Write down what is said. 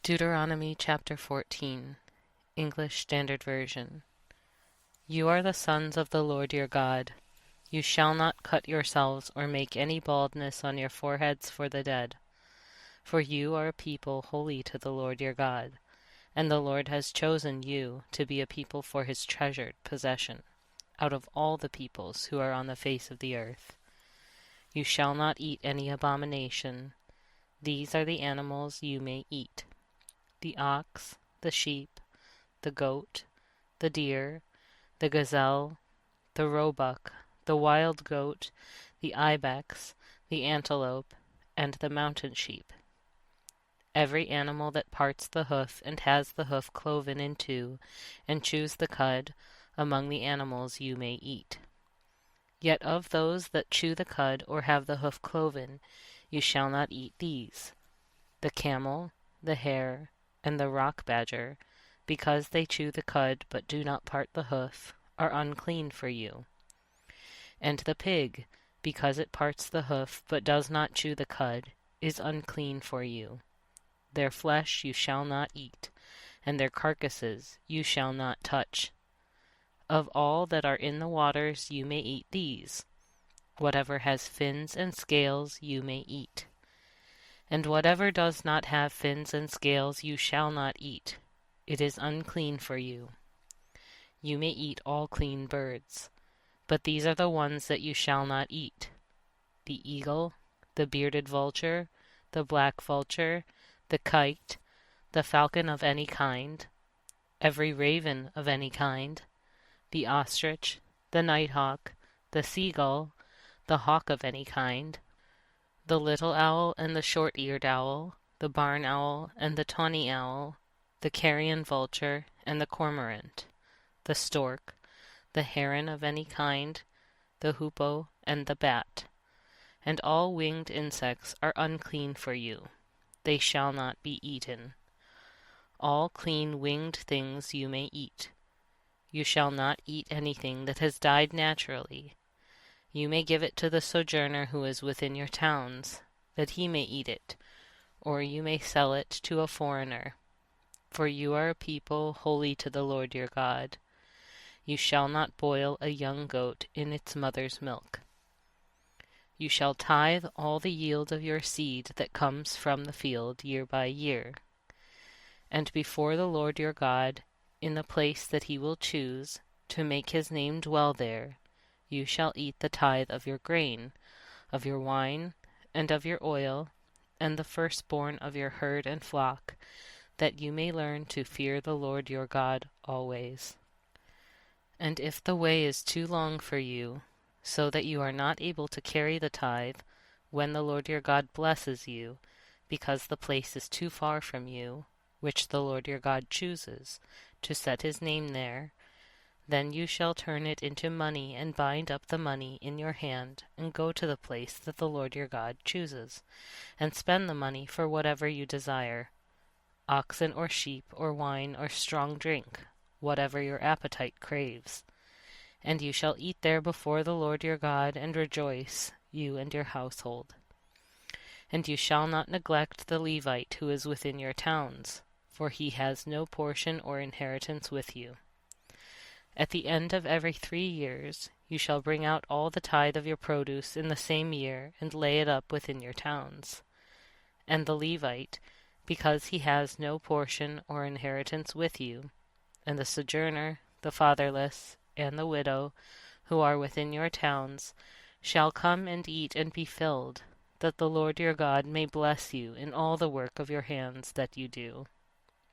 Deuteronomy chapter 14, English Standard Version. You are the sons of the Lord your God. You shall not cut yourselves or make any baldness on your foreheads for the dead. For you are a people holy to the Lord your God, and the Lord has chosen you to be a people for his treasured possession, out of all the peoples who are on the face of the earth. You shall not eat any abomination. These are the animals you may eat: the ox, the sheep, the goat, the deer, the gazelle, the roebuck, the wild goat, the ibex, the antelope, and the mountain sheep. Every animal that parts the hoof and has the hoof cloven in two, and chews the cud, among the animals you may eat. Yet of those that chew the cud or have the hoof cloven, you shall not eat these: the camel, the hare, and the rock badger, because they chew the cud but do not part the hoof, are unclean for you. And the pig, because it parts the hoof but does not chew the cud, is unclean for you. Their flesh you shall not eat, and their carcasses you shall not touch. Of all that are in the waters you may eat these: whatever has fins and scales you may eat. And whatever does not have fins and scales you shall not eat. It is unclean for you. You may eat all clean birds, but these are the ones that you shall not eat: the eagle, the bearded vulture, the black vulture, the kite, the falcon of any kind, every raven of any kind, the ostrich, the nighthawk, the seagull, the hawk of any kind, the little owl and the short-eared owl, the barn owl and the tawny owl, the carrion vulture and the cormorant, the stork, the heron of any kind, the hoopoe and the bat. And all winged insects are unclean for you. They shall not be eaten. All clean winged things you may eat. You shall not eat anything that has died naturally. You may give it to the sojourner who is within your towns, that he may eat it, or you may sell it to a foreigner. For you are a people holy to the Lord your God. You shall not boil a young goat in its mother's milk. You shall tithe all the yield of your seed that comes from the field year by year. And before the Lord your God, in the place that he will choose, to make his name dwell there, you shall eat the tithe of your grain, of your wine, and of your oil, and the firstborn of your herd and flock, that you may learn to fear the Lord your God always. And if the way is too long for you, so that you are not able to carry the tithe, when the Lord your God blesses you, because the place is too far from you, which the Lord your God chooses, to set his name there, then you shall turn it into money and bind up the money in your hand, and go to the place that the Lord your God chooses, and spend the money for whatever you desire: oxen or sheep or wine or strong drink, whatever your appetite craves. And you shall eat there before the Lord your God, and rejoice, you and your household. And you shall not neglect the Levite who is within your towns, for he has no portion or inheritance with you. At the end of every 3 years you shall bring out all the tithe of your produce in the same year, and lay it up within your towns. And the Levite, because he has no portion or inheritance with you, and the sojourner, the fatherless, and the widow, who are within your towns, shall come and eat and be filled, that the Lord your God may bless you in all the work of your hands that you do.